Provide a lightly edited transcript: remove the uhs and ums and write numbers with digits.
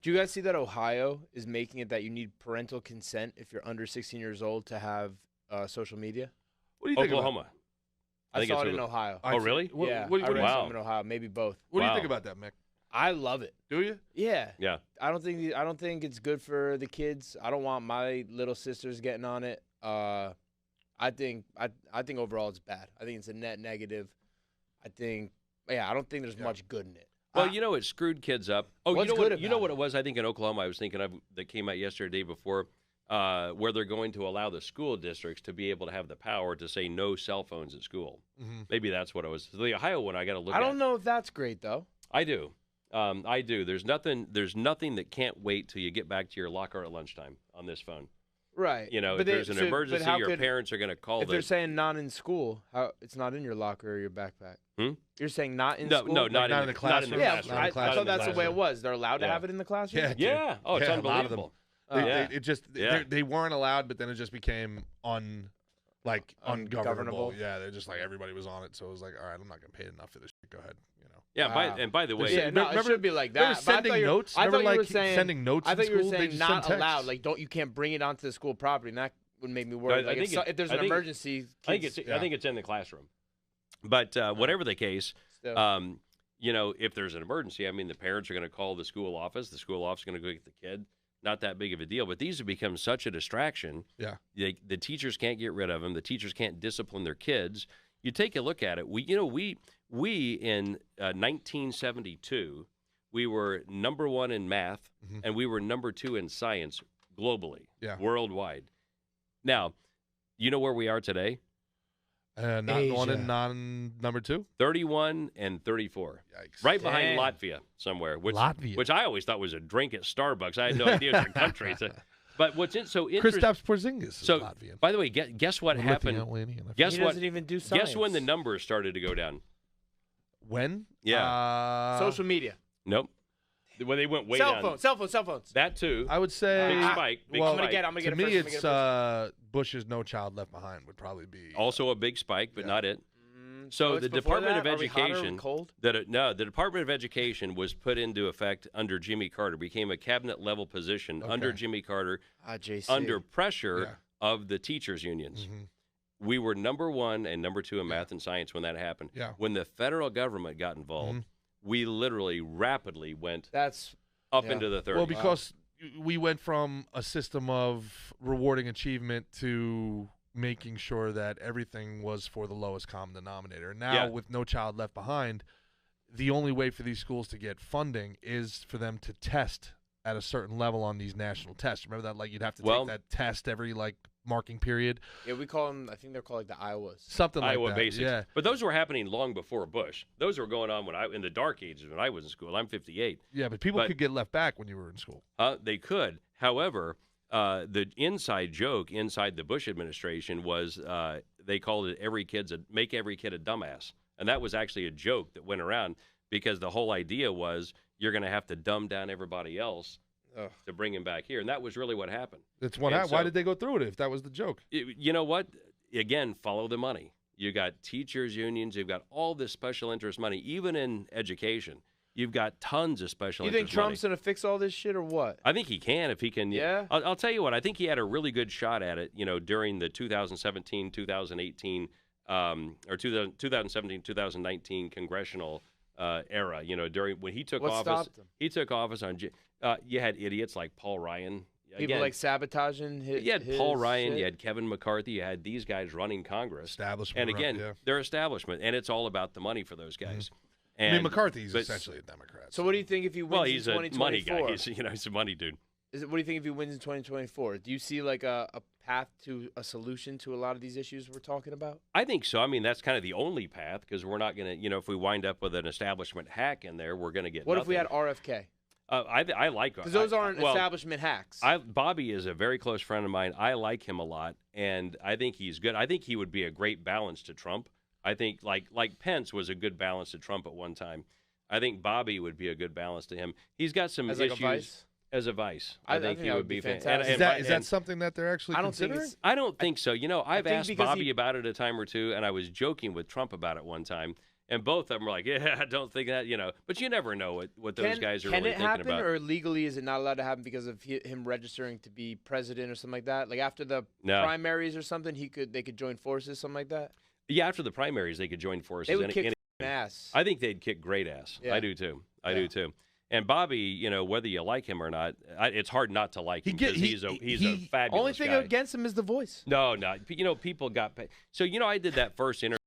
Do you guys see that Ohio is making it that you need parental consent if you're under 16 years old to have social media? What do you think Oklahoma. about? I saw it in Ohio. Oh, really? Yeah, What I do you read something in Ohio. Maybe both. What do you think about that, Mick? I love it. Do you? Yeah. Yeah. I don't think it's good for the kids. I don't want my little sisters getting on it. I think overall it's bad. I think it's a net negative. I don't think there's much good in it. Well, it screwed kids up. Oh, What's you know good what? You know about what it was? I think in Oklahoma, I was thinking of that came out yesterday, day before, where they're going to allow the school districts to be able to have the power to say no cell phones at school. Mm-hmm. Maybe that's what it was. The Ohio one, I got to look. I don't know if that's great though. I do. I do. There's nothing that can't wait till you get back to your locker at lunchtime on this phone. Right. If there's an emergency, your parents are going to call. If they're saying not in school, it's not in your locker or your backpack. You're saying not in school? No, not in the classroom. Yeah, I thought that's the way it was. They're allowed to have it in the classroom? Yeah. Oh, it's unbelievable. They weren't allowed, but then it just became ungovernable. Yeah, they're just like everybody was on it, so it was like, all right, I'm not going to pay enough for this shit. Go ahead. Yeah, and by the way, it should be like that. Sending notes. I thought you were saying sending notes. I thought you were school? saying not allowed. Like, you can't bring it onto the school property, and that would make me worried. If there's an emergency, I think it's in the classroom. But whatever the case, if there's an emergency, I mean, the parents are going to call the school office. The school office is going to go get the kid. Not that big of a deal, but these have become such a distraction. Yeah, the teachers can't get rid of them. The teachers can't discipline their kids. You take a look at it. We in 1972, we were number 1 in math, and we were number 2 in science globally, worldwide. Now, you know where we are today? Not one and number 2? 31 and 34. Yikes. Right behind Latvia somewhere. Which I always thought was a drink at Starbucks. I had no idea it was a country. But what's so interesting? Kristaps Porzingis is Latvian. By the way, guess what happened? Guess he what? Doesn't even do science. Guess when the numbers started to go down? When? Yeah. Social media. Nope. When they went way down. Cell phones. That too. I would say big spike. I'm gonna get to it me, first. it's Bush's "No Child Left Behind" would probably be also a big spike, but not it. So the Department of Education, the Department of Education was put into effect under Jimmy Carter, became a cabinet level position under Jimmy Carter, under pressure of the teachers unions. We were number 1 and number 2 in math and science when that happened. Yeah. When the federal government got involved, we literally rapidly went up into the 30s. Well, because we went from a system of rewarding achievement to making sure that everything was for the lowest common denominator. Now, with No Child Left Behind, the only way for these schools to get funding is for them to test at a certain level on these national tests. Remember that? Like, you'd have to take that test every, marking period. Yeah, we call them, I think they're called, the Iowas. Something like Iowa that. Basics. Yeah. But those were happening long before Bush. Those were going on in the dark ages when I was in school. I'm 58. Yeah, but people could get left back when you were in school. They could. However, the inside joke inside the Bush administration was they called it make every kid a dumbass. And that was actually a joke that went around because the whole idea was you're going to have to dumb down everybody else to bring him back here. And that was really what happened. That's what happened. Why did they go through it if that was the joke? You know what? Again, follow the money. You got teachers unions. You've got all this special interest money, even in education. You've got tons of special interest money. You think Trump's going to fix all this shit or what? I think he can if he can. Yeah? I'll tell you what. I think he had a really good shot at it, during the 2017, 2018, or 2017, 2019 congressional era, during when he took office. Stopped him? He took office on you had idiots like Paul Ryan. People like sabotaging his You had Paul Ryan, shit. you had Kevin McCarthy, you had these guys running Congress. Establishment. And again, they're establishment, and it's all about the money for those guys. I mean, McCarthy's essentially a Democrat. So what do you think if he wins in 2024? Well, he's a money guy. He's a money dude. What do you think if he wins in 2024? Do you see like a path to a solution to a lot of these issues we're talking about? I think so. I mean, that's kind of the only path because we're not going to, if we wind up with an establishment hack in there, we're going to get What nothing. if we had RFK? I like because those aren't establishment hacks. Bobby is a very close friend of mine. I like him a lot, and I think he's good. I think he would be a great balance to Trump. I think like Pence was a good balance to Trump at one time. I think Bobby would be a good balance to him. He's got some issues. Like a vice? As a vice. I think he would be fantastic. Is that something that they're actually considering? I don't think so. I've asked Bobby about it a time or two, and I was joking with Trump about it one time. And both of them were like, yeah, I don't think that, But you never know what those guys are really thinking about. Can it happen, or legally is it not allowed to happen because of him registering to be president or something like that? Like after the primaries or something, they could join forces, something like that? Yeah, after the primaries, they could join forces. They would kick ass. I think they'd kick great ass. Yeah. I do, too. I do, too. And Bobby, whether you like him or not, it's hard not to like him because he's a fabulous Only thing guy. against him is the voice. No, people got paid. So, I did that first interview.